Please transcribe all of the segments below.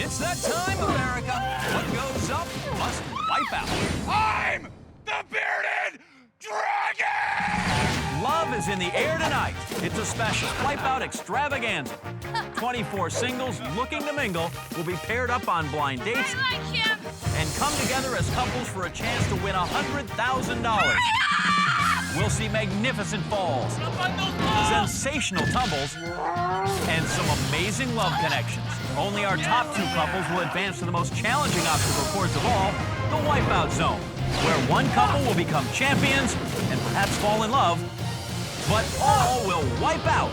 It's that time, America. What goes up must wipe out. I'm the bearded dragon! Love is in the air tonight. It's a special Wipeout extravaganza. 24 singles looking to mingle will be paired up on blind dates and come together as couples for a chance to win $100,000. We'll see magnificent falls, sensational tumbles, and some amazing love connections. Only our top two couples will advance to the most challenging obstacle course of all, the Wipeout Zone, where one couple will become champions and perhaps fall in love, but all will wipe out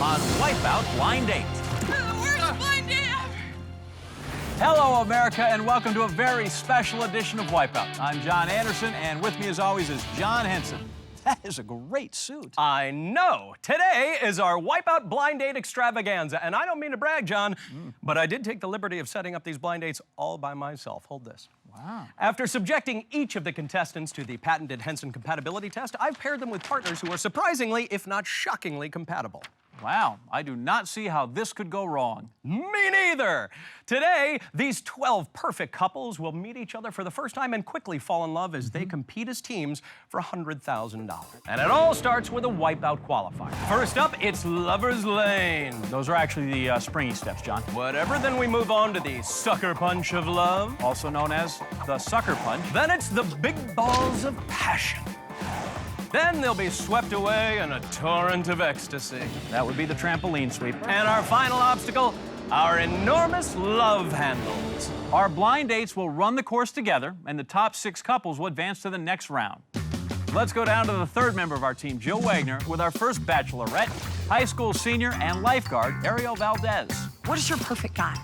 on Wipeout Blind Date. Worst blind date ever! Hello, America, and welcome to a very special edition of Wipeout. I'm John Anderson, and with me, as always, is John Henson. That is a great suit. I know. Today is our Wipeout Blind Date extravaganza, and I don't mean to brag, John, but I did take the liberty of setting up these blind dates all by myself. Hold this. Wow. After subjecting each of the contestants to the patented Henson compatibility test, I've paired them with partners who are surprisingly, if not shockingly, compatible. Wow, I do not see how this could go wrong. Me neither. Today, these 12 perfect couples will meet each other for the first time and quickly fall in love as they compete as teams for $100,000. And it all starts with a Wipeout qualifier. First up, it's Lover's Lane. Those are actually the springy steps, John. Whatever, then we move on to the Sucker Punch of Love. Also known as the Sucker Punch. Then it's the Big Balls of Passion. Then they'll be swept away in a torrent of ecstasy. That would be the trampoline sweep. And our final obstacle, our enormous love handles. Our blind dates will run the course together, and the top 6 couples will advance to the next round. Let's go down to the third member of our team, Jill Wagner, with our first bachelorette, high school senior and lifeguard, Ariel Valdez. What is your perfect guy?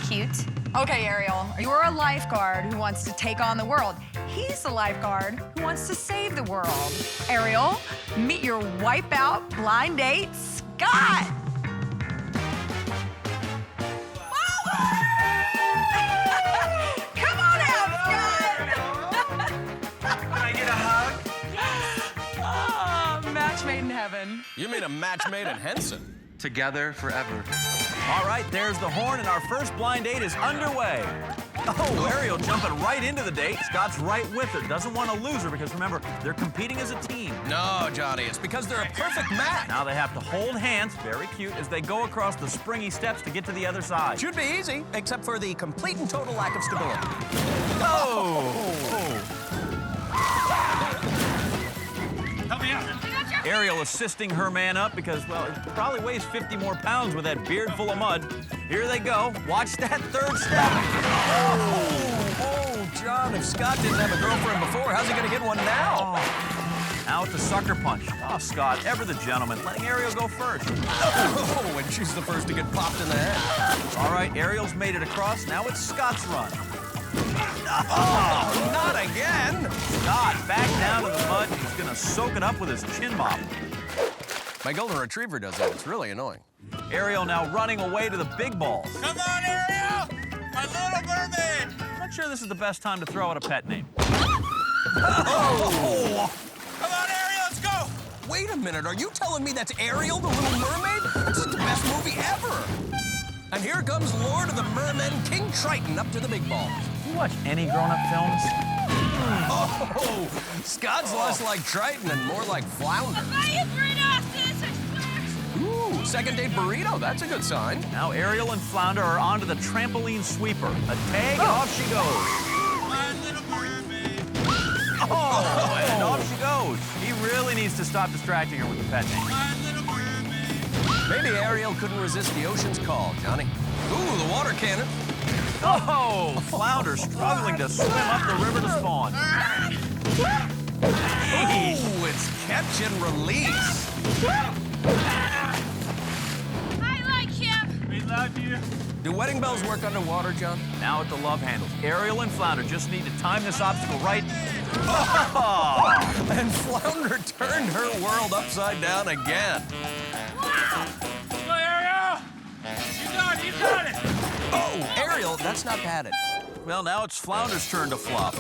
Cute. Okay, Ariel, you're a lifeguard who wants to take on the world. He's the lifeguard who wants to save the world. Ariel, meet your Wipeout blind date, Scott. Come on out, Scott. Can I get a hug? Oh, match made in heaven. You mean a match made in Henson? Together forever. All right, there's the horn, and our first blind date is underway. Oh, Ariel jumping right into the date. Scott's right with her. Doesn't want to lose her because, remember, they're competing as a team. No, Johnny, it's because they're a perfect match. Now they have to hold hands, very cute, as they go across the springy steps to get to the other side. Should be easy, except for the complete and total lack of stability. Help me out. Ariel assisting her man up because, well, it probably weighs 50 more pounds with that beard full of mud. Here they go. Watch that third step. Oh, John, if Scott didn't have a girlfriend before, how's he gonna get one now? Now it's the sucker punch. Oh, Scott, ever the gentleman, letting Ariel go first. Oh, and she's the first to get popped in the head. All right, Ariel's made it across. Now it's Scott's run. Oh, not again! Scott back down to the mud. He's gonna soak it up with his chin mop. My golden retriever does that. It's really annoying. Ariel now running away to the big balls. Come on, Ariel! My little mermaid! I'm not sure this is the best time to throw out a pet name. Oh! Come on, Ariel, let's go! Wait a minute, are you telling me that's Ariel, the Little Mermaid? This is the best movie ever! And here comes Lord of the Mermen, King Triton, up to the big balls. Do you watch any grown-up films? Oh, Scott's less like Triton and more like Flounder. Ooh, second date burrito, that's a good sign. Now Ariel and Flounder are onto the trampoline sweeper. A tag, and off she goes. My little mermaid! Oh, and off she goes. He really needs to stop distracting her with the pet name. My little mermaid! Maybe Ariel couldn't resist the ocean's call, Johnny. Ooh, the water cannon. Oh, Flounder struggling to swim up the river to spawn. Oh, it's catch and release. I like him. We love you. Do wedding bells work underwater, John? Now at the love handles. Ariel and Flounder just need to time this obstacle right. Oh! And Flounder turned her world upside down again. Go, Ariel! You got it! Oh, Ariel, that's not padded. Well, now it's Flounder's turn to flop.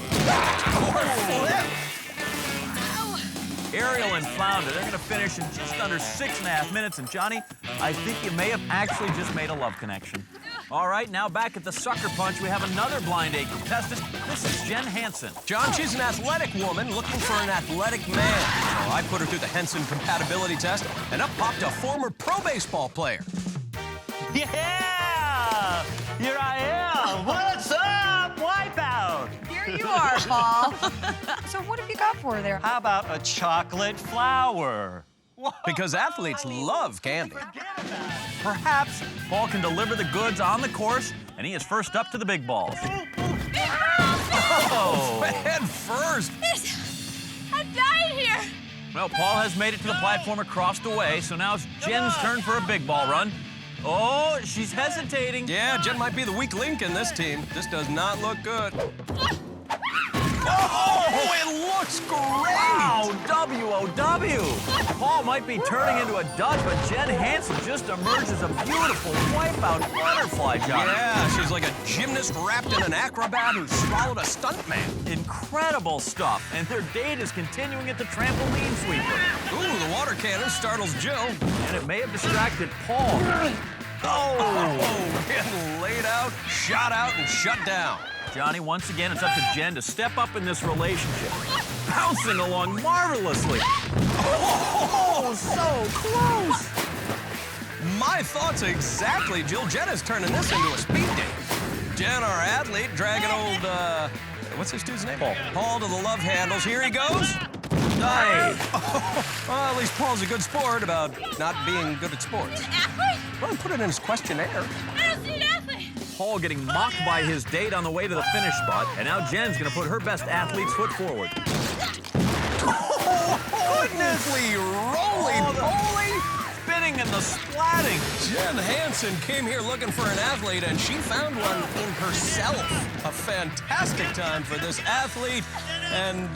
Ariel and Flounder, they're gonna finish in just under 6.5 minutes. And Johnny, I think you may have actually just made a love connection. All right, now back at the sucker punch, we have another blind date contestant. This is Jen Hansen. John, she's an athletic woman looking for an athletic man. So I put her through the Henson compatibility test, and up popped a former pro baseball player. Yeah! Here I am! What's up, Wipeout? Here you are, Paul. So what have you got for her there? How about a chocolate flower? Because athletes love candy. Perhaps Paul can deliver the goods on the course, and he is first up to the big balls. Oh! Head first. I'm dying here. Well, Paul has made it to the platform across the way, so now it's Jen's turn for a big ball run. Oh, she's hesitating. Yeah, Jen might be the weak link in this team. This does not look good. Oh, it looks great! Wow, W-O-W. Paul might be turning into a dud, but Jen Hansen just emerged as a beautiful Wipeout butterfly, John. Yeah, she's like a gymnast wrapped in an acrobat who swallowed a stuntman. Incredible stuff, and their date is continuing at the trampoline sweeper. Ooh, the water cannon startles Jill. And it may have distracted Paul. Oh, getting laid out, shot out, and shut down. Johnny, once again, it's up to Jen to step up in this relationship. Bouncing along marvelously. Oh, so close. My thoughts exactly, Jill. Jen is turning this into a speed date. Jen, our athlete, dragging old, what's this dude's name? Paul. Paul to the love handles. Here he goes. Nice. Well, at least Paul's a good sport about not being good at sports. Athlete? Well, put it in his questionnaire. I don't see an athlete. Paul getting mocked by his date on the way to the finish spot, and now Jen's gonna put her best athlete's foot forward. Goodnessly roly-poly! Spinning and the splatting. Jen Hansen came here looking for an athlete, and she found one in herself. A fantastic time for this athlete. And,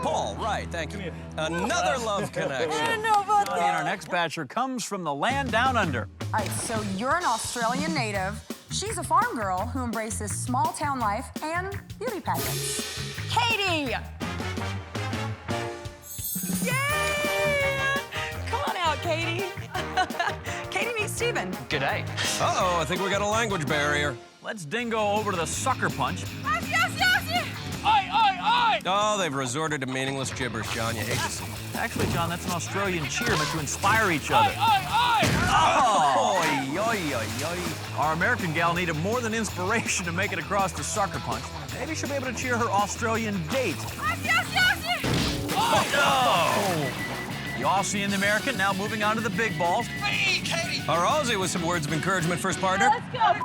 Paul, right, thank you. Another love connection. And our next bachelor comes from the land down under. All right, so you're an Australian native. She's a farm girl who embraces small town life and beauty pageants. Katie! Yay! Come on out, Katie. Katie meets Steven. G'day. Uh-oh, I think we got a language barrier. Let's dingo over to the sucker punch. Oh, they've resorted to meaningless gibberish, John. You hate to see it. Actually, John, that's an Australian cheer meant to inspire each other. Oh! Oy, oy, oy, oy. Our American gal needed more than inspiration to make it across the sucker punch. Maybe she'll be able to cheer her Australian date. Oh, no! The Aussie and the American now moving on to the big balls. Hey, Katie! Our Aussie with some words of encouragement for his partner. Let's go.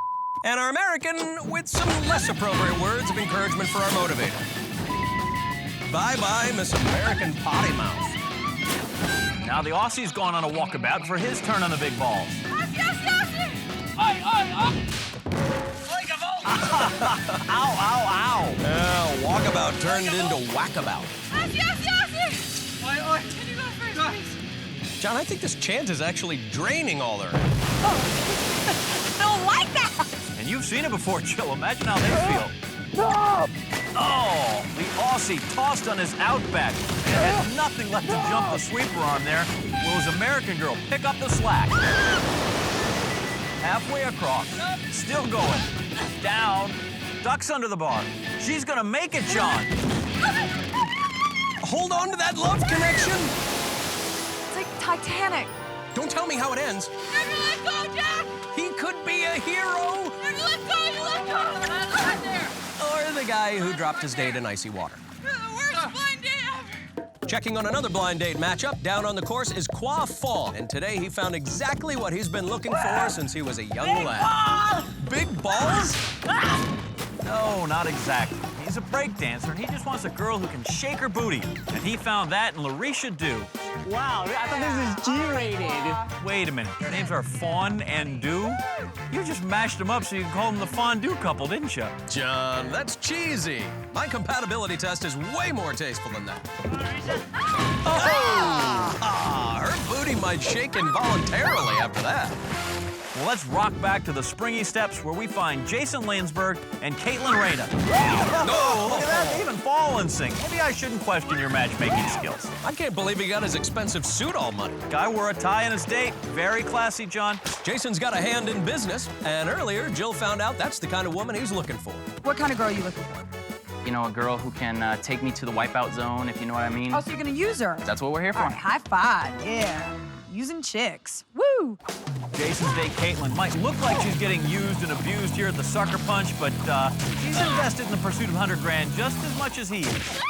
And our American with some less appropriate words of encouragement for our motivator. Bye-bye, Miss American Potty Mouth. Now the Aussie's gone on a walkabout for his turn on the big balls. Ow, ow, ow. Walkabout turned into whackabout. Can you go first, please? John, I think this chant is actually draining all her. Don't like that! And you've seen it before, Jill. Imagine how they feel. Oh, the Aussie tossed on his outback and had nothing left to jump the sweeper on there. Will his American girl pick up the slack? Halfway across, still going. Down, ducks under the bar. She's gonna make it, John. Hold on to that love connection. It's like Titanic. Don't tell me how it ends. Never let go, Jack! He could be a hero. Never let go, you let go! Right there! Or the guy who dropped his date in icy water. The worst blind date ever! Checking on another blind date matchup, down on the course is Qualifier. And today he found exactly what he's been looking for since he was a young lad. Big balls? No, not exactly. He's a break dancer, and he just wants a girl who can shake her booty. And he found that in Larisha Dew. Wow, I thought this is G-rated. Wait a minute, their names are Fawn and Dew? You just mashed them up so you could call them the fondue couple, didn't you? John, that's cheesy. My compatibility test is way more tasteful than that. Oh! Her booty might shake involuntarily after that. Well, let's rock back to the springy steps where we find Jason Landsberg and Caitlin Reyna. No! Look at that, they even fall in sync. Maybe I shouldn't question your matchmaking skills. I can't believe he got his expensive suit all money. Guy wore a tie on his date. Very classy, John. Jason's got a hand in business, and earlier, Jill found out that's the kind of woman he's looking for. What kind of girl are you looking for? You know, a girl who can take me to the wipeout zone, if you know what I mean. Oh, so you're gonna use her? That's what we're here for. All right, high five, yeah. Using chicks, woo! Jason's date, Caitlin, might look like she's getting used and abused here at the Sucker Punch, but she's invested in the pursuit of 100 grand just as much as he is.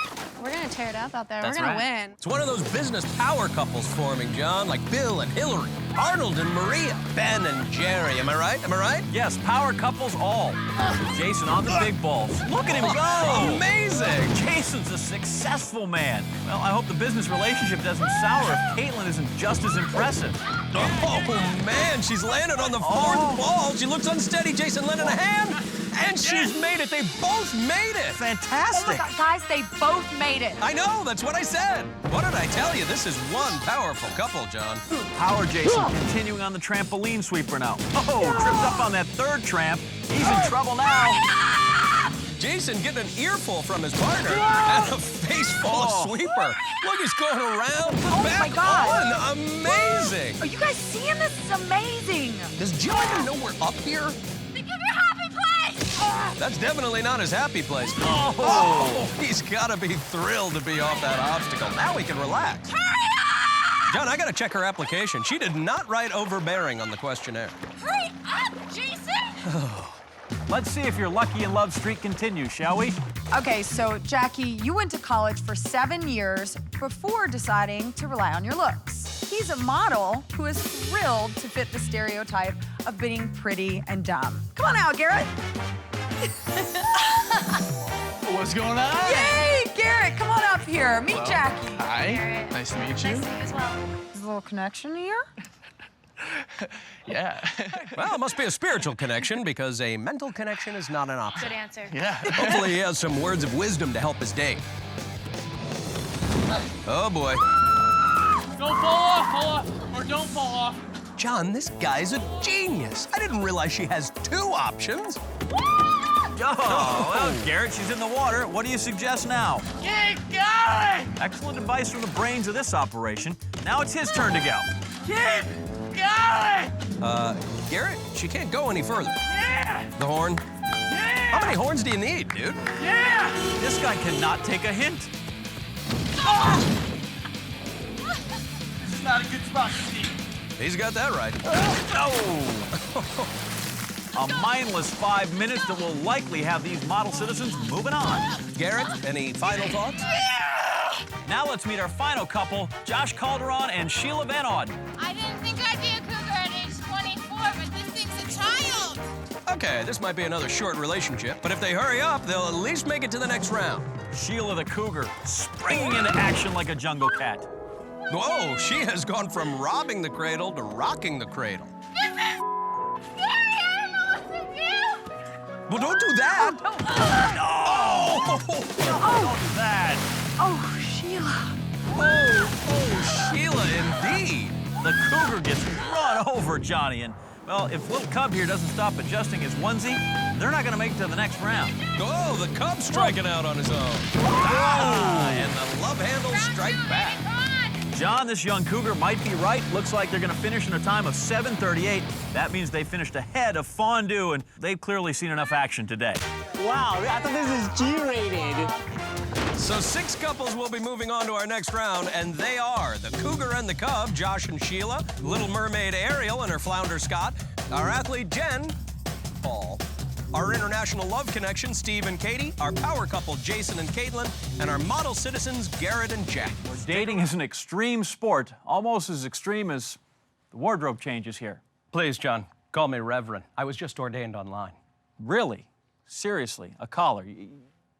We're gonna tear it up out there. That's We're gonna right. win. It's one of those business power couples forming, John, like Bill and Hillary, Arnold and Maria, Ben and Jerry. Am I right? Am I right? Yes, power couples all. With Jason on the big balls. Look at him go! Amazing! Jason's a successful man. Well, I hope the business relationship doesn't sour if Caitlin isn't just as impressive. Oh, man, she's landed on the fourth ball. She looks unsteady. Jason lending a hand, and she's made it. They both made it. Oh my Fantastic. God, guys, they both made it. I know, that's what I said. What did I tell you? This is one powerful couple, John. Power Jason continuing on the trampoline sweeper now. Oh, tripped up on that third tramp. He's in trouble now. Jason getting an earful from his partner and a face full of sweeper. Look, he's going around. Oh, back my God. on. Amazing. Are you guys seeing this? This is amazing. Does Jill even know we're up here? Think of your happy place! That's definitely not his happy place. Oh, he's got to be thrilled to be off that obstacle. Now he can relax. Hurry up! John, I got to check her application. She did not write overbearing on the questionnaire. Hurry up, Jason! Let's see if your lucky and love streak continues, shall we? Okay, so Jackie, you went to college for 7 years before deciding to rely on your looks. He's a model who is thrilled to fit the stereotype of being pretty and dumb. Come on out, Garrett. What's going on? Yay, Garrett, come on up here. Meet Jackie. Hi. Nice to meet you. Nice to meet you as well. There's a little connection here. Yeah. Well, it must be a spiritual connection because a mental connection is not an option. Good answer. Yeah. Hopefully he has some words of wisdom to help his date. Oh, boy. Don't fall off, or don't fall off. John, this guy's a genius. I didn't realize she has 2 options. Oh, well, Garrett, she's in the water. What do you suggest now? Keep going! Excellent advice from the brains of this operation. Now it's his turn to go. Keep going! Garrett, she can't go any further. Yeah! The horn? Yeah! How many horns do you need, dude? Yeah! This guy cannot take a hint. This is not a good spot to see. He's got that right. Oh! A mindless 5 minutes that will likely have these model citizens moving on. Garrett, any final thoughts? Now let's meet our final couple, Josh Calderon and Sheila Van Auden. I didn't think I'd be a cougar at age 24, but this thing's a child. Okay, this might be another short relationship, but if they hurry up, they'll at least make it to the next round. Sheila the Cougar, springing into action like a jungle cat. Whoa, she has gone from robbing the cradle to rocking the cradle. This is scary. I don't know what to do. Well, don't do that. Oh! Don't do that. Oh, Sheila. Oh, Sheila, indeed. The Cougar gets run over, Johnny. And, well, if little Cub here doesn't stop adjusting his onesie, they're not going to make it to the next round. Oh, the Cub's striking out on his own. Ah, and the love handles strike back. Come on. John, this young Cougar might be right. Looks like they're going to finish in a time of 7:38. That means they finished ahead of Fondue, and they've clearly seen enough action today. Wow, I thought this is G-rated. So 6 couples will be moving on to our next round, and they are the Cougar and the Cub, Josh and Sheila, Little Mermaid Ariel and her flounder Scott, our athlete Jen, Paul, our international love connection Steve and Katie, our power couple Jason and Caitlin, and our model citizens Garrett and Jack. Dating is an extreme sport, almost as extreme as the wardrobe changes here. Please, John, call me Reverend. I was just ordained online. Really? Seriously, a collar?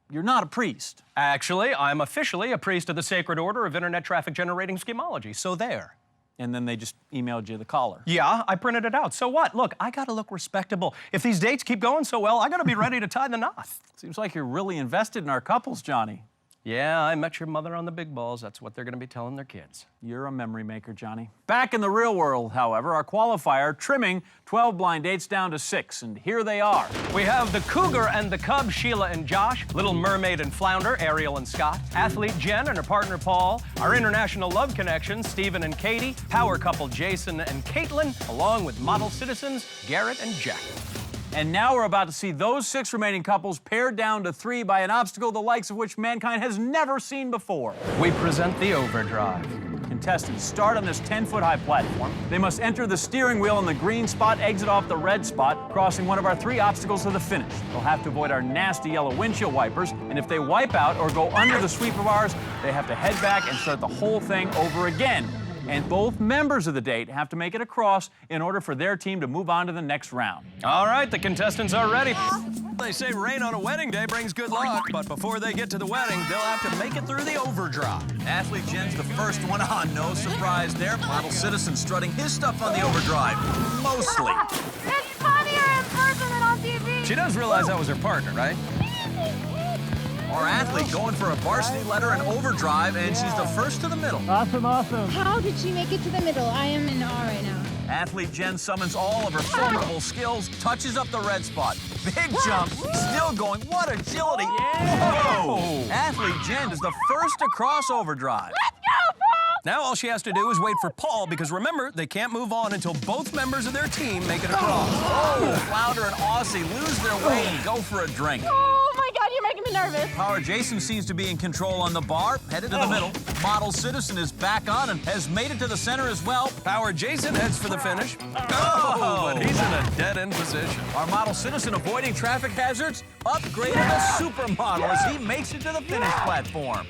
You're not a priest. Actually, I'm officially a priest of the Sacred Order of Internet Traffic Generating Schemology, so there. And then they just emailed you the collar. Yeah, I printed it out. So what? Look, I gotta look respectable. If these dates keep going so well, I gotta be ready to tie the knot. Seems like you're really invested in our couples, Johnny. Yeah, I met your mother on the big balls. That's what they're going to be telling their kids. You're a memory maker, Johnny. Back in the real world, however, our qualifier trimming 12 blind dates down to 6, and here they are. We have the Cougar and the Cub, Sheila and Josh, Little Mermaid and Flounder, Ariel and Scott, Athlete Jen and her partner Paul, our international love connection, Stephen and Katie, power couple Jason and Caitlin, along with model citizens Garrett and Jack. And now we're about to see those 6 remaining couples pared down to 3 by an obstacle the likes of which mankind has never seen before. We present the overdrive. Contestants start on this 10-foot-high platform. They must enter the steering wheel in the green spot, exit off the red spot, crossing one of our 3 obstacles to the finish. They'll have to avoid our nasty yellow windshield wipers, and if they wipe out or go under the sweeper bars, they have to head back and start the whole thing over again. And both members of the date have to make it across in order for their team to move on to the next round. All right, the contestants are ready. They say rain on a wedding day brings good luck, but before they get to the wedding, they'll have to make it through the overdrive. Athlete Jen's the first one on. No surprise there. Model citizen strutting his stuff on the overdrive. Mostly. It's funnier in person than on TV. She does realize that was her partner, right? Our athlete going for a varsity letter in overdrive, and she's the first to the middle. Awesome, awesome. How did she make it to the middle? I am in awe right now. Athlete Jen summons all of her formidable skills, touches up the red spot. Big jump, still going. What agility. Whoa! Athlete Jen is the first to cross overdrive. Now all she has to do is wait for Paul, because remember, they can't move on until both members of their team make it across. Oh, Flounder and Aussie lose their way and go for a drink. Oh my God, you're making me nervous. Power Jason seems to be in control on the bar, headed to the middle. Model Citizen is back on and has made it to the center as well. Power Jason heads for the finish. Oh, but he's in a dead-end position. Our Model Citizen avoiding traffic hazards, upgraded to supermodel as he makes it to the finish platform.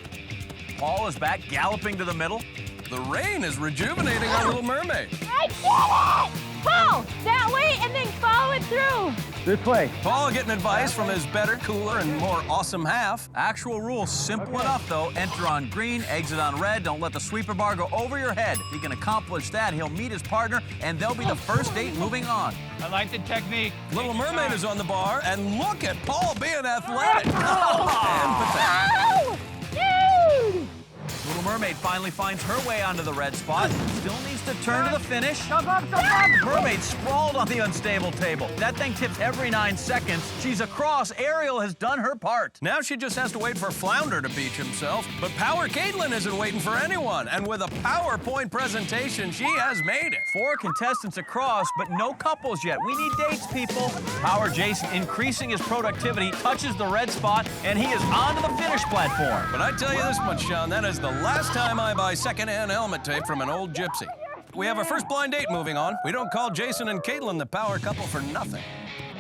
Paul is back, galloping to the middle. The rain is rejuvenating our Little Mermaid. I get it! Paul, that way and then follow it through. This way. Paul getting advice from his better, cooler, and more awesome half. Actual rules simple enough, though. Enter on green, exit on red. Don't let the sweeper bar go over your head. If he can accomplish that, he'll meet his partner, and they'll be the first date moving on. I like the technique. Little Mermaid is on the bar, and look at Paul being athletic. And pathetic. Oh, dude! Little Mermaid finally finds her way onto the red spot. Still needs to turn to the finish. Mermaid sprawled on the unstable table. That thing tips every 9 seconds. She's across. Ariel has done her part. Now she just has to wait for Flounder to beach himself. But Power Caitlin isn't waiting for anyone. And with a PowerPoint presentation, she has made it. 4 contestants across, but no couples yet. We need dates, people. Power Jason increasing his productivity, touches the red spot, and he is onto the finish platform. But I tell you this much, Sean, that is the last time I buy secondhand helmet tape from an old gypsy. We have our first blind date moving on. We don't call Jason and Caitlin the power couple for nothing.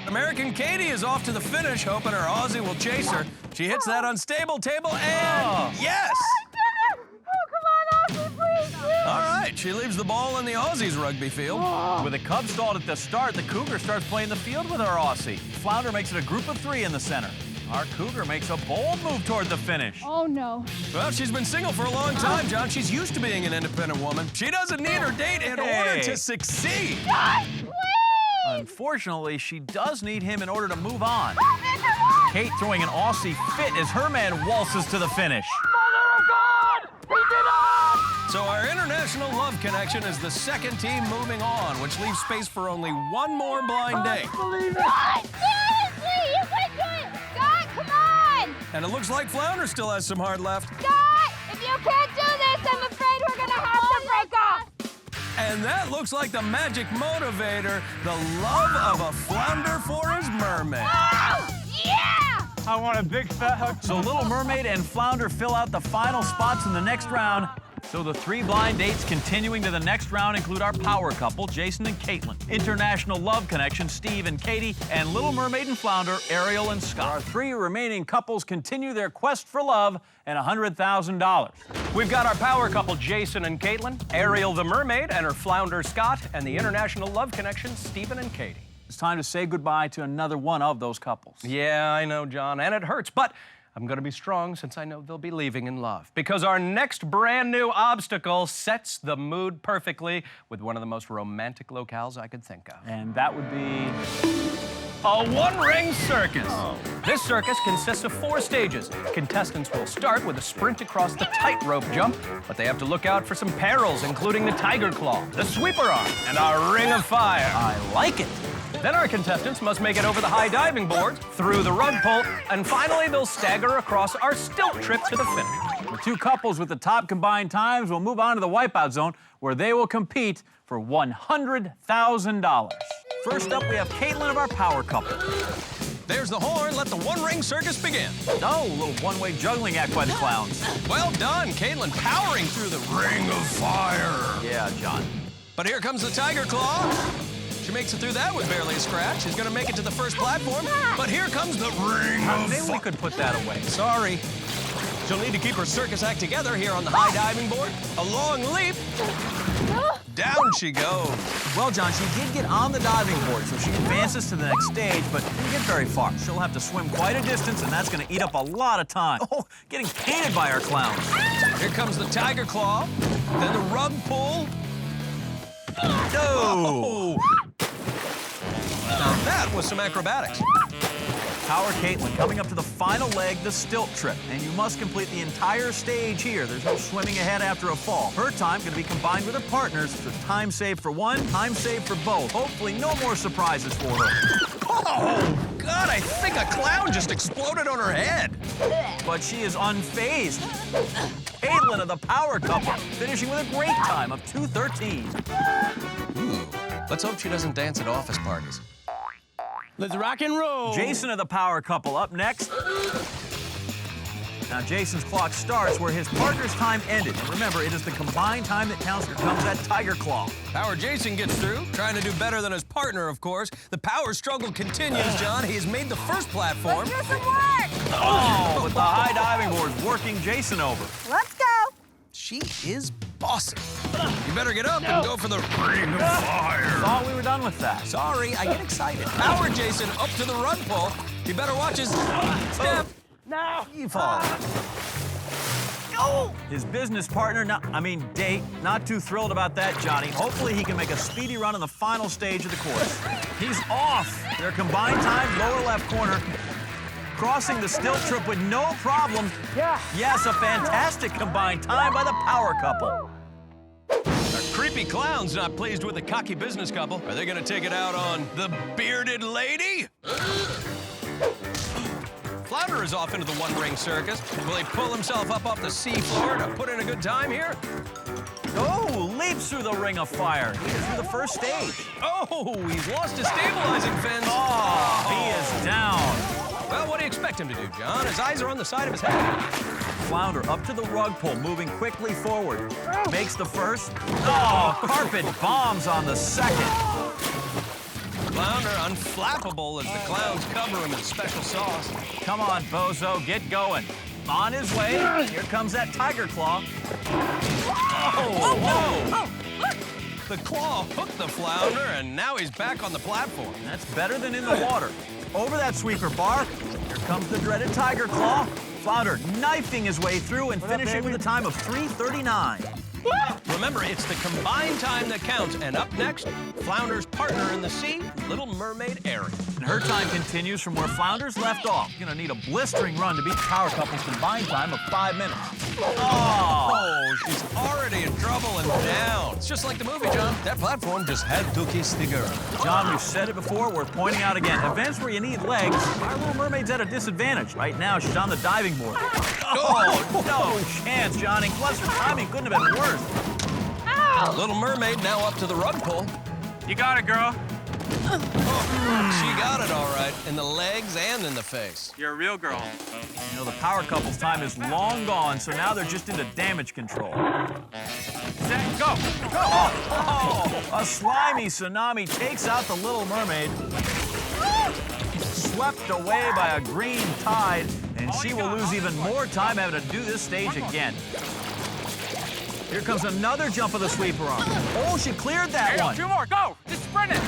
American Katie is off to the finish, hoping her Aussie will chase her. She hits that unstable table, and yes! Oh, come on, Aussie, please. All right, she leaves the ball in the Aussies' rugby field. With a Cub stalled at the start, the Cougar starts playing the field with our Aussie. Flounder makes it a group of 3 in the center. Our Cougar makes a bold move toward the finish. Oh, no. Well, she's been single for a long time, John. She's used to being an independent woman. She doesn't need her date in order to succeed. God, please! Unfortunately, she does need him in order to move on. Kate throwing an Aussie fit as her man waltzes to the finish. Mother of God! He did it! So our international love connection is the second team moving on, which leaves space for only one more blind date. God, seriously, you can do it! God, come on! And it looks like Flounder still has some heart left. God, if you can't do this, I'm afraid we're gonna have to break up. And that looks like the magic motivator, the love of a Flounder for his mermaid. Oh, yeah! I want a big fat hug. So Little Mermaid and Flounder fill out the final spots in the next round. So the 3 blind dates continuing to the next round include our power couple, Jason and Caitlin, international love connection, Steve and Katie, and Little Mermaid and Flounder, Ariel and Scott. Our 3 remaining couples continue their quest for love and $100,000. We've got our power couple, Jason and Caitlin, Ariel the Mermaid and her Flounder Scott, and the international love connection, Stephen and Katie. It's time to say goodbye to another one of those couples. Yeah, I know, John, and it hurts, but I'm going to be strong since I know they'll be leaving in love. Because our next brand new obstacle sets the mood perfectly with one of the most romantic locales I could think of. And that would be A one-ring circus. This circus consists of 4 stages. Contestants will start with a sprint across the tightrope jump, but they have to look out for some perils, including the tiger claw, the sweeper arm, and our ring of fire. I like it. Then our contestants must make it over the high diving board, through the rug pull, and finally they'll stagger across our stilt trip to the finish. The 2 couples with the top combined times will move on to the Wipeout Zone, where they will compete for $100,000. First up, we have Caitlin of our power couple. There's the horn. Let the one-ring circus begin. Oh, a little one-way juggling act by the clowns. Well done, Caitlin, powering through the ring of fire. Yeah, John. But here comes the tiger claw. She makes it through that with barely a scratch. She's gonna make it to the first platform. But here comes the ring of Maybe we fire. could put that away. Sorry. She'll need to keep her circus act together here on the high diving board. A long leap. Down she goes. Well, John, she did get on the diving board, so she advances to the next stage, but didn't get very far. She'll have to swim quite a distance, and that's going to eat up a lot of time. Oh, getting painted by our clowns. Here comes the tiger claw, then the rug pull. No! Now that was some acrobatics. Power Caitlin coming up to the final leg, the stilt trip. And you must complete the entire stage here. There's no swimming ahead after a fall. Her time going to be combined with her partner's, so time saved for one, time saved for both. Hopefully no more surprises for her. Oh, God, I think a clown just exploded on her head. But she is unfazed. Caitlin of the power couple, finishing with a great time of 2:13. Let's hope she doesn't dance at office parties. Let's rock and roll. Jason of the power couple up next. Now Jason's clock starts where his partner's time ended. And remember, it is the combined time that counts. Here comes that tiger claw. Power Jason gets through, trying to do better than his partner, of course. The power struggle continues, John. He has made the first platform. Let's do some work. Oh, with the high diving board working Jason over. Let's go. She is bossy. You better get up and go for the ring of fire. Thought we were done with that. Sorry, I get excited. Power Jason up to the rug pull. He better watch his step. No. He falls. His business partner, date, not too thrilled about that, Johnny. Hopefully he can make a speedy run in the final stage of the course. He's off. Their combined time, lower left corner. Crossing the stilt trip with no problem. Yeah. Yes, a fantastic combined time by the power couple. Our creepy clown's not pleased with the cocky business couple. Are they gonna take it out on the bearded lady? Flounder is off into the one-ring circus. Will he pull himself up off the seafloor to put in a good time here? Oh, leaps through the ring of fire. He is through the first stage. Oh, he's lost his stabilizing fins. Oh, he is down. Well, what do you expect him to do, John? His eyes are on the side of his head. Flounder up to the rug pull, moving quickly forward. Makes the first. Oh, carpet bombs on the second. Flounder unflappable as the clowns cover him in special sauce. Come on, Bozo, get going. On his way. Here comes that tiger claw. Whoa! The claw hooked the flounder, and now he's back on the platform. That's better than in the water. Over that sweeper bar. Here comes the dreaded tiger claw. Flounder knifing his way through and finishing with a time of 3:39. Remember, it's the combined time that counts. And up next, Flounder's partner in the sea, Little Mermaid Ariel. And her time continues from where Flounder's left off. You're gonna need a blistering run to beat the power couple's combined time of 5 minutes. Oh, she's already in trouble and down. It's just like the movie, John. That platform just had to kiss the girl. John, we've said it before, worth pointing out again. Events where you need legs, our Little Mermaid's at a disadvantage. Right now, she's on the diving board. Oh, no chance, Johnny. Plus, her timing couldn't have been worse. Little Mermaid now up to the rug pull. You got it, girl. She got it all right, in the legs and in the face. You're a real girl. You know, the power couple's time is long gone, so now they're just into damage control. Set, go. Oh, a slimy tsunami takes out the Little Mermaid. Swept away by a green tide, and she will lose even more time having to do this stage again. Here comes another jump of the sweeper arm. Oh, she cleared that one. 2 more, go. Just sprint it.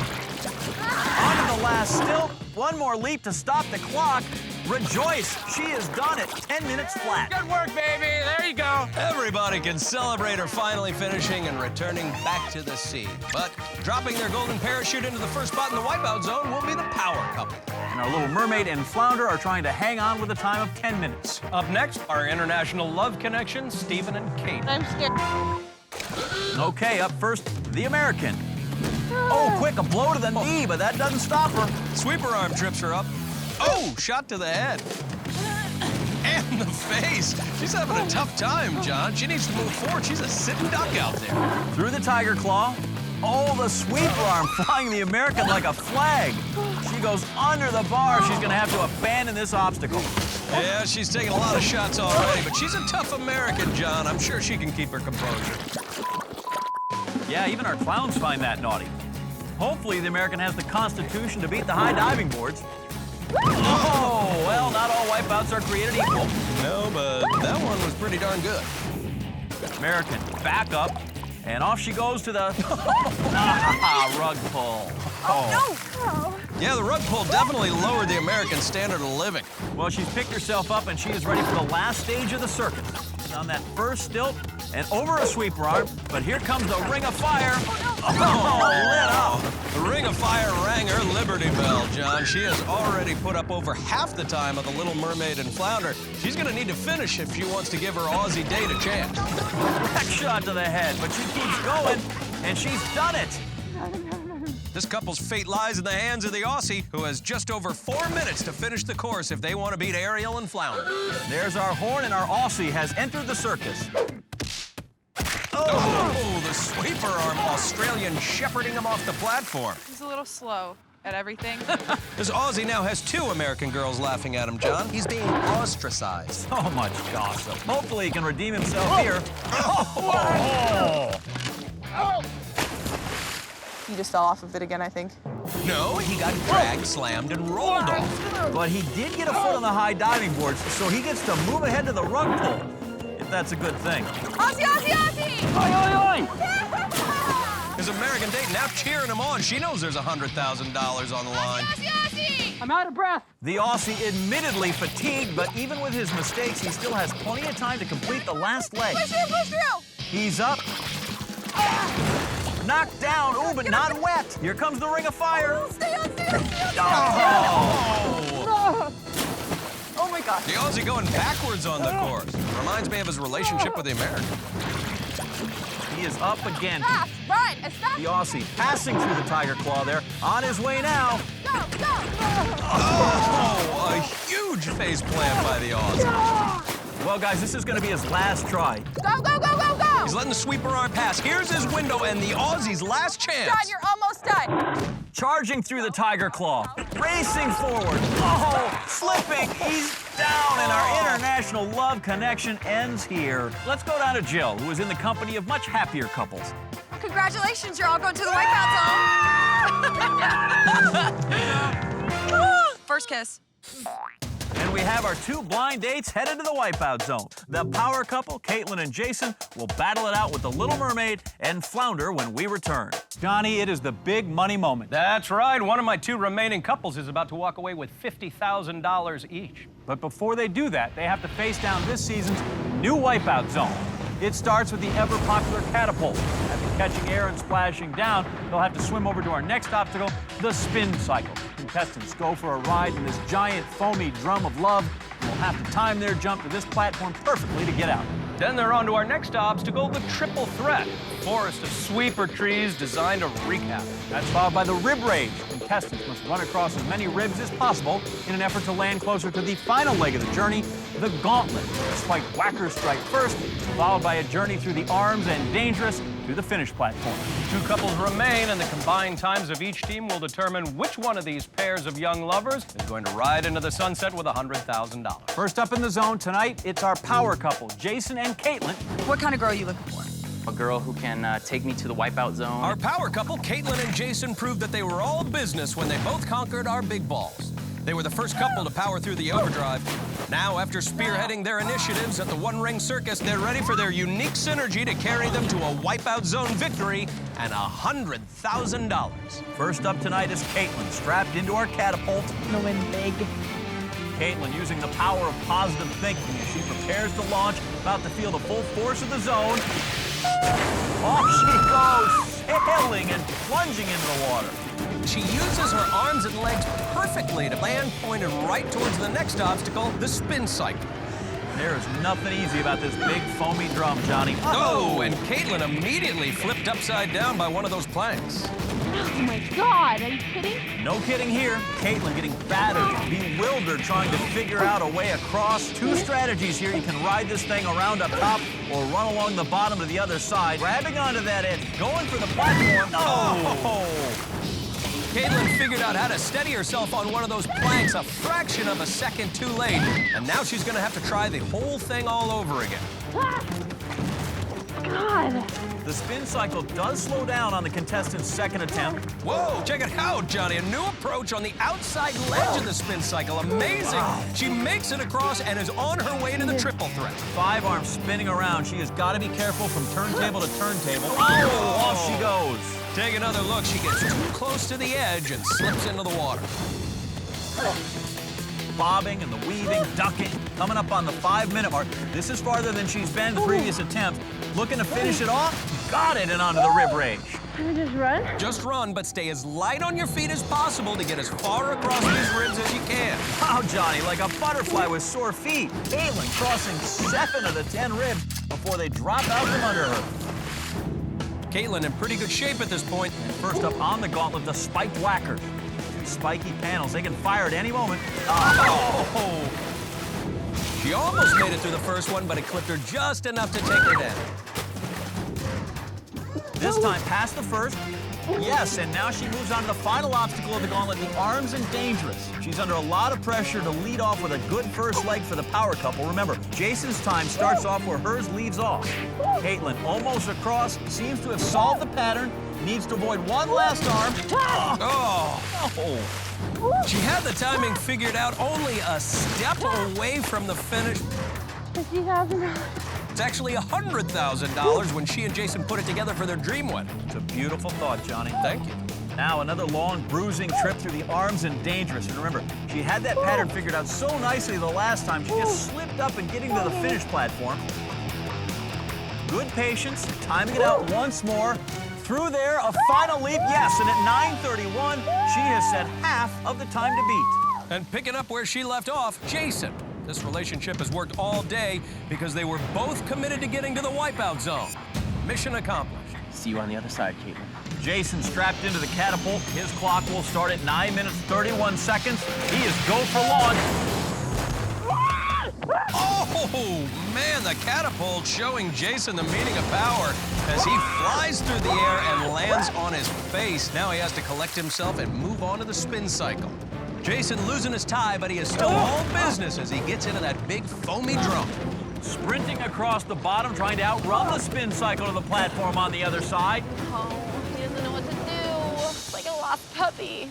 Onto the last stilt. One more leap to stop the clock. Rejoice! She has done it. 10 minutes flat. Good work, baby. There you go. Everybody can celebrate her finally finishing and returning back to the sea. But dropping their golden parachute into the first spot in the Wipeout Zone will be the power couple. And our Little Mermaid and Flounder are trying to hang on with a time of 10 minutes. Up next, our international love connection, Stephen and Kate. I'm scared. Okay, up first, the American. Oh, quick, a blow to the knee, but that doesn't stop her. Sweeper arm trips her up. Oh, shot to the head. And the face. She's having a tough time, John. She needs to move forward. She's a sitting duck out there. Through the tiger claw. Oh, the sweeper arm flying the American like a flag. She goes under the bar. She's going to have to abandon this obstacle. Yeah, she's taken a lot of shots already, but she's a tough American, John. I'm sure she can keep her composure. Yeah, even our clowns find that naughty. Hopefully, the American has the constitution to beat the high diving boards. Oh, well, not all wipeouts are created equal. No, but that one was pretty darn good. American, back up, and off she goes to the rug pull. Yeah, the rug pull definitely lowered the American standard of living. Well, she's picked herself up, and she is ready for the last stage of the circus. She's on that first stilt and over a sweeper arm, but here comes the ring of fire. Oh, lit up. The ring of fire rang her Liberty Bell, John. She has already put up over half the time of the Little Mermaid and Flounder. She's going to need to finish if she wants to give her Aussie date a chance. Back shot to the head, but she keeps going, and she's done it. This couple's fate lies in the hands of the Aussie, who has just over 4 minutes to finish the course if they want to beat Ariel and Flounder. There's our horn, and our Aussie has entered the circus. Oh, the sweeper arm Australian shepherding him off the platform. He's a little slow at everything. This Aussie now has 2 American girls laughing at him, John. He's being ostracized. So much gossip. Hopefully he can redeem himself here. Oh. He just fell off of it again, I think. No, he got dragged, slammed, and rolled off. But he did get a foot on the high diving boards, so he gets to move ahead to the rug pull. If that's a good thing. Aussie, Aussie, Aussie! Oi, oi, oi! His American date now cheering him on. She knows there's $100,000 on the line. Aussie, Aussie! I'm out of breath. The Aussie admittedly fatigued, but even with his mistakes, he still has plenty of time to complete the last leg. Push through, push through! He's up. Knocked down. Ooh, but not wet. Here comes the ring of fire. Stay on, stay on, stay on! Oh! Oh my gosh. The Aussie going backwards on the course. Reminds me of his relationship with the American. He is up again. Stop! Run! Stop! The Aussie passing through the tiger claw there. On his way now. Go, go! Oh, a huge face plant by the Aussie. Well, guys, this is going to be his last try. Go, go, go, go, go! He's letting the sweeper arm pass. Here's his window and the Aussie's last chance. John, you're almost done. Charging through the tiger claw. Racing forward. Oh, slipping. He's down, and our international love connection ends here. Let's go down to Jill, who is in the company of much happier couples. Congratulations, you're all going to the Wipeout Zone. First kiss. And we have our 2 blind dates headed to the Wipeout Zone. The power couple, Caitlin and Jason, will battle it out with the Little Mermaid and Flounder when we return. Johnny, it is the big money moment. That's right. One of my 2 remaining couples is about to walk away with $50,000 each. But before they do that, they have to face down this season's new Wipeout Zone. It starts with the ever-popular catapult. After catching air and splashing down, they'll have to swim over to our next obstacle, the spin cycle. Contestants go for a ride in this giant foamy drum of love and will have to time their jump to this platform perfectly to get out. Then they're on to our next obstacle, the triple threat. Forest of sweeper trees designed to wreak havoc. That's followed by the rib rage. Contestants must run across as many ribs as possible in an effort to land closer to the final leg of the journey, the gauntlet. Spike whackers strike first, followed by a journey through the arms and dangerous to the finish platform. 2 couples remain, and the combined times of each team will determine which one of these pairs of young lovers is going to ride into the sunset with $100,000. First up in the zone tonight, it's our power couple, Jason and Caitlin. What kind of girl are you looking for? A girl who can take me to the Wipeout Zone. Our power couple, Caitlin and Jason, proved that they were all business when they both conquered our big balls. They were the first couple to power through the overdrive. Now, after spearheading their initiatives at the One Ring Circus, they're ready for their unique synergy to carry them to a Wipeout Zone victory and $100,000. First up tonight is Caitlin, strapped into our catapult. I'm gonna win big. Caitlin using the power of positive thinking as she prepares to launch, about to feel the full force of the zone. Off she goes, sailing and plunging into the water. She uses her arms and legs perfectly to land pointed right towards the next obstacle, the spin cycle. There is nothing easy about this big foamy drum, Johnny. Oh, and Caitlin immediately flipped upside down by one of those planks. Oh my God, are you kidding? No kidding here. Caitlin getting battered, bewildered, trying to figure out a way across. Two strategies here. You can ride this thing around up top or run along the bottom to the other side. Grabbing onto that edge, going for the platform. Oh! Caitlin figured out how to steady herself on one of those planks a fraction of a second too late. And now she's going to have to try the whole thing all over again. God. The spin cycle does slow down on the contestant's second attempt. Whoa, check it out, Johnny. A new approach on the outside ledge of the spin cycle. Amazing. Wow. She makes it across and is on her way to the triple threat. 5 arms spinning around. She has got to be careful from turntable to turntable. Oh, off she goes. Take another look. She gets too close to the edge and slips into the water. Bobbing and the weaving, ducking, coming up on the 5-minute mark. This is farther than she's been the previous attempt. Looking to finish it off. Got it and onto the rib range. Can I just run? Just run, but stay as light on your feet as possible to get as far across these ribs as you can. Wow, Johnny, like a butterfly with sore feet. Caitlin crossing 7 of the 10 ribs before they drop out from under her. Caitlin in pretty good shape at this point. And first up on the gauntlet, the spiked whackers. Two spiky panels. They can fire at any moment. Oh! She almost made it through the first one, but it clipped her just enough to take her down. This time past the first. Yes, and now she moves on to the final obstacle of the gauntlet, the arms and dangerous. She's under a lot of pressure to lead off with a good first leg for the power couple. Remember, Jason's time starts off where hers leaves off. Caitlin almost across, seems to have solved the pattern, needs to avoid one last arm. Oh! Oh. She had the timing figured out, only a step away from the finish. $50,000. It's actually $100,000 when she and Jason put it together for their dream wedding. It's a beautiful thought, Johnny. Thank you. Now another long bruising trip through the arms and dangerous. And remember, she had that pattern figured out so nicely the last time. She just slipped up and getting to the finish platform. Good patience, timing it out once more. Through there, a final leap, yes, and at 9:31, she has set half of the time to beat. And picking up where she left off, Jason. This relationship has worked all day because they were both committed to getting to the wipeout zone. Mission accomplished. See you on the other side, Caitlin. Jason strapped into the catapult. His clock will start at 9 minutes, 31 seconds. He is go for launch. Oh, man, the catapult showing Jason the meaning of power as he flies through the air and lands on his face. Now he has to collect himself and move on to the spin cycle. Jason losing his tie, but he is still all business as he gets into that big foamy drum. Sprinting across the bottom, trying to outrun the spin cycle to the platform on the other side. Oh, he doesn't know what to do. It's like a lost puppy.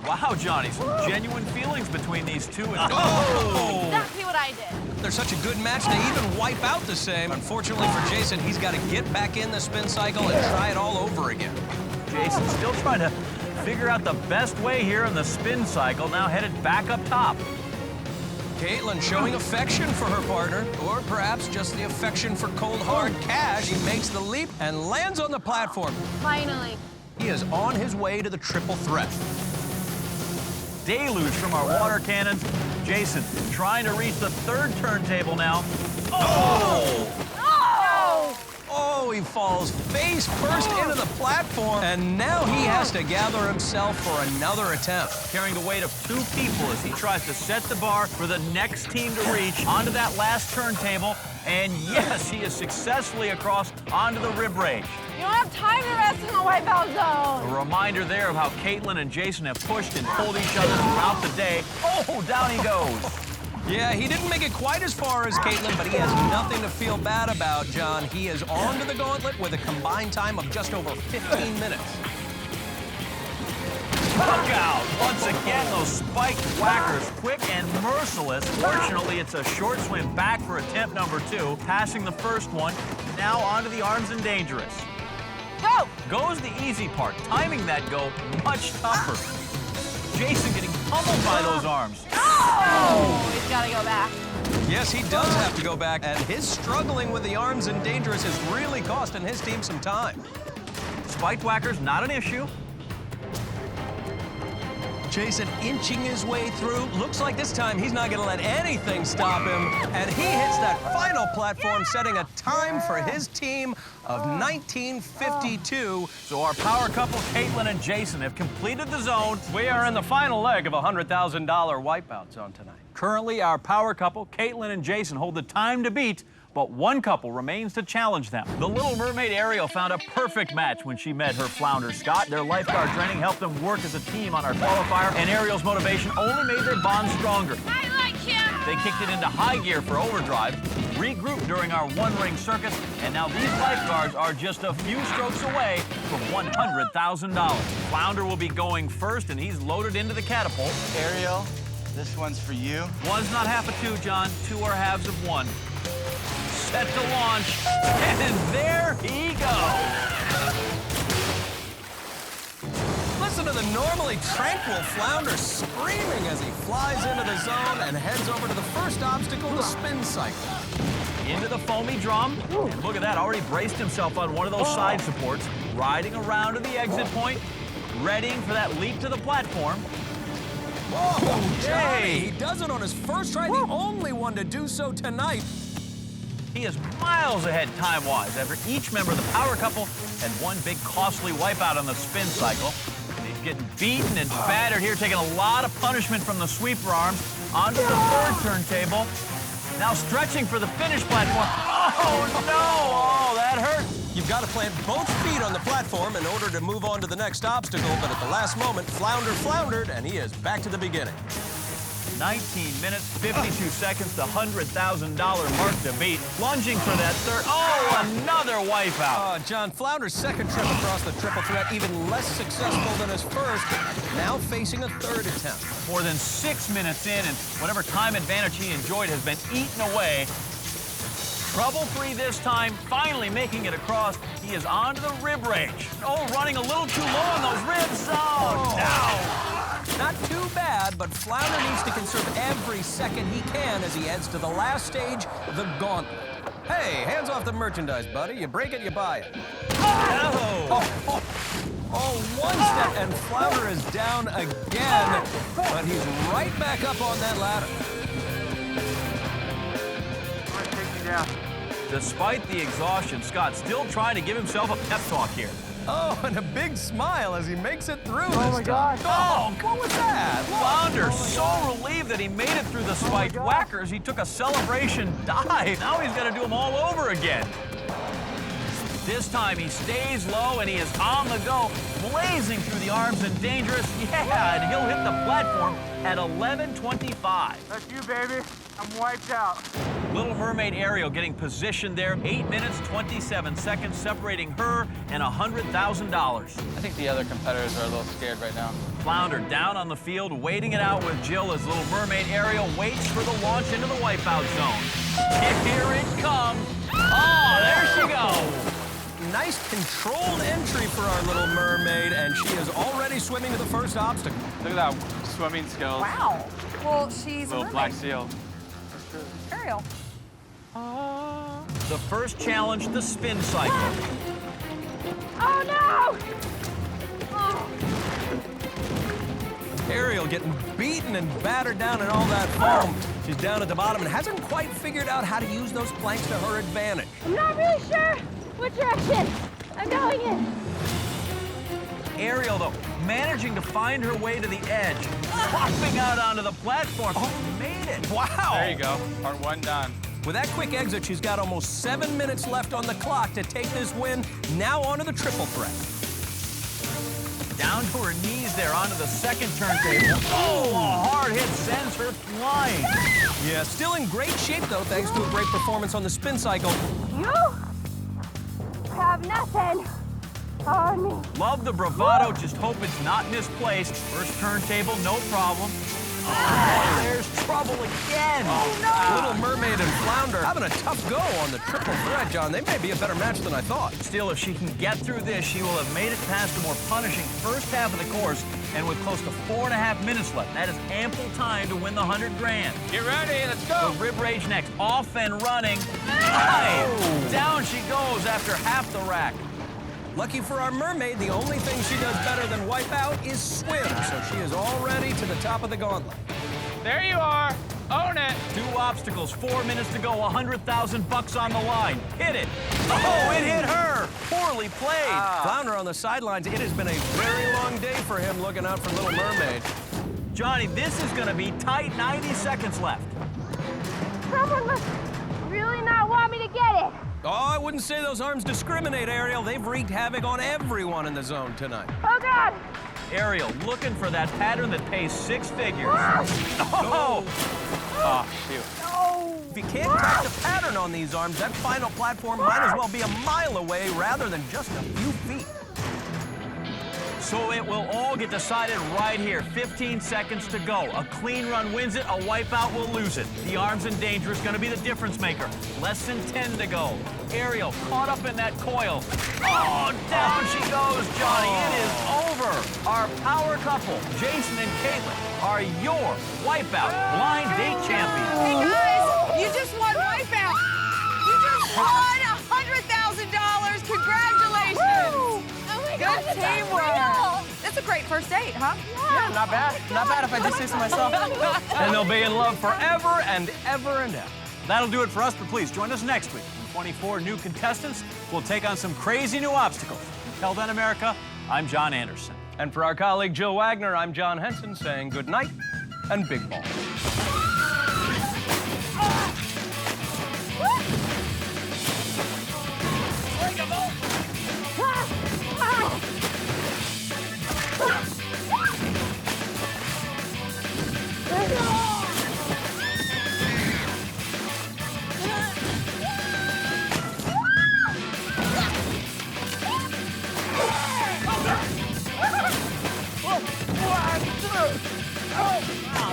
Wow, Johnny, some genuine feelings between these two. And Exactly what I did. They're such a good match, they even wipe out the same. Unfortunately for Jason, he's got to get back in the spin cycle and try it all over again. Jason still trying to figure out the best way here in the spin cycle, now headed back up top. Caitlin showing affection for her partner, or perhaps just the affection for cold, hard cash. He makes the leap and lands on the platform. Finally. He is on his way to the triple threat. Deluge from our water cannons. Jason trying to reach the third turntable now. Oh! Oh, he falls face first into the platform, and now he has to gather himself for another attempt. Carrying the weight of 2 people as he tries to set the bar for the next team to reach onto that last turntable. And yes, he is successfully across onto the rib range. You don't have time to rest in the wipeout zone. A reminder there of how Caitlin and Jason have pushed and pulled each other throughout the day. Oh, down he goes. Yeah, he didn't make it quite as far as Caitlin, but he has nothing to feel bad about, John. He is on to the gauntlet with a combined time of just over 15 minutes. Look out! Once again, those spiked whackers, quick and merciless. Fortunately, it's a short swim back for attempt number 2, passing the first one. Now onto the arms and dangerous. Go! Goes the easy part. Timing that go much tougher. Jason getting pummeled by those arms. Oh! gotta go back. Yes, he does have to go back, and his struggling with the arms and dangerous is really costing his team some time. Spiked whacker's not an issue. Jason inching his way through. Looks like this time he's not going to let anything stop him. And he hits that final platform, setting a time for his team of 1952. So our power couple, Caitlin and Jason, have completed the zone. We are in the final leg of a $100,000 Wipeout zone tonight. Currently, our power couple, Caitlin and Jason, hold the time to beat, but one couple remains to challenge them. The Little Mermaid Ariel found a perfect match when she met her flounder, Scott. Their lifeguard training helped them work as a team on our qualifier, and Ariel's motivation only made their bond stronger. I like him. They kicked it into high gear for overdrive, regrouped during our one-ring circus, and now these lifeguards are just a few strokes away from $100,000. Flounder will be going first, and he's loaded into the catapult. Ariel, this one's for you. One's not half a two, John. Two are halves of one. Set to launch, and there he goes. Listen to the normally tranquil flounder screaming as he flies into the zone and heads over to the first obstacle, the spin cycle. Into the foamy drum. And look at that, already braced himself on one of those side supports, riding around to the exit point, readying for that leap to the platform. Whoa, Johnny, he does it on his first try, the only one to do so tonight. He is miles ahead time-wise after each member of the power couple had one big costly wipeout on the spin cycle. He's getting beaten and battered here, taking a lot of punishment from the sweeper arms onto the third turntable. Now stretching for the finish platform. Oh, no! Oh, that hurt. You've got to plant both feet on the platform in order to move on to the next obstacle, but at the last moment, Flounder floundered, and he is back to the beginning. 19 minutes, 52 seconds, the $100,000 mark to beat. Lunging for that third. Oh, another wipeout. John, Flounder's second trip across the triple threat, even less successful than his first, now facing a third attempt. More than 6 minutes in, and whatever time advantage he enjoyed has been eaten away. Trouble-free this time, finally making it across. He is onto the rib range. Oh, running a little too low on those ribs. Oh, no. Not too bad, but Flounder needs to conserve every second he can as he heads to the last stage, the gauntlet. Hey, hands off the merchandise, buddy. You break it, you buy it. One step, and Flounder is down again, but he's right back up on that ladder. Take me down. Despite the exhaustion, Scott still trying to give himself a pep talk here. Oh, and a big smile as he makes it through Oh my God. Oh, what was that? Flounder so relieved that he made it through the spiked whackers, he took a celebration dive. Now he's got to do them all over again. This time he stays low and he is on the go, blazing through the arms and dangerous. Yeah, and he'll hit the platform at 11:25. That's you, baby. I'm wiped out. Little Mermaid Ariel getting positioned there. 8 minutes, 27 seconds separating her and $100,000. I think the other competitors are a little scared right now. Flounder down on the field, waiting it out with Jill as Little Mermaid Ariel waits for the launch into the wipeout zone. Here it comes. Oh, there she goes. Nice controlled entry for our Little Mermaid, and she is already swimming to the first obstacle. Look at that swimming skills. Wow. Well, she's a Little black seal. Ariel. The first challenge, the spin cycle. Oh, no! Oh. Ariel getting beaten and battered down in all that foam. She's down at the bottom and hasn't quite figured out how to use those planks to her advantage. I'm not really sure what direction I'm going in. Ariel, though, managing to find her way to the edge, popping out onto the platform. Oh, made it. Wow. There you go. Part one done. With that quick exit, she's got almost 7 minutes left on the clock to take this win. Now onto the triple threat. Down to her knees there onto the second turntable. Oh, a hard hit sends her flying. Yeah, still in great shape, though, thanks to a great performance on the spin cycle. You have nothing on me. Love the bravado, just hope it's not misplaced. First turntable, no problem. Oh, there's trouble again. Oh, no. Little Mermaid and Flounder having a tough go on the triple threat, John. They may be a better match than I thought. Still, if she can get through this, she will have made it past the more punishing first half of the course, and with close to 4.5 minutes left, that is ample time to win the 100 grand. Get ready, let's go. With Rib Rage next, off and running. Oh. Down she goes after half the rack. Lucky for our mermaid, the only thing she does better than Wipeout is swim, so she is already to the top of the gauntlet. There you are. Own it. 2 obstacles, 4 minutes to go, $100,000 on the line. Hit it. Oh, it hit her. Poorly played. Flounder on the sidelines. It has been a very long day for him looking out for Little Mermaid. Johnny, this is going to be tight. 90 seconds left. Someone must really not want me to get it. Oh, I wouldn't say those arms discriminate, Ariel. They've wreaked havoc on everyone in the zone tonight. Oh, God. Ariel looking for that pattern that pays 6 figures. Oh! Oh, shoot. No! If you can't catch the pattern on these arms, that final platform might as well be a mile away rather than just a few feet. So it will all get decided right here. 15 seconds to go. A clean run wins it, a wipeout will lose it. The arms in danger is going to be the difference maker. Less than 10 to go. Ariel caught up in that coil. Oh, down she goes, Johnny. It is over. Our power couple, Jason and Caitlin, are your Wipeout Blind Date Champions. Hey, guys, you just won Wipeout. You just won $100,000. Congratulations. Oh, my God. Good teamwork. That's a great first date, huh? Yeah, not bad. Not bad if I do say so myself. And they'll be in love forever and ever and ever. That'll do it for us, but please join us next week when 24 new contestants will take on some crazy new obstacles. Until then, America, I'm John Anderson. And for our colleague Jill Wagner, I'm John Henson saying good night and big ball.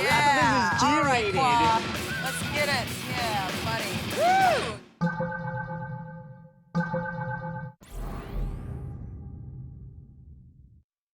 Yeah. All right, Paul. Let's get it. Yeah, buddy. Woo!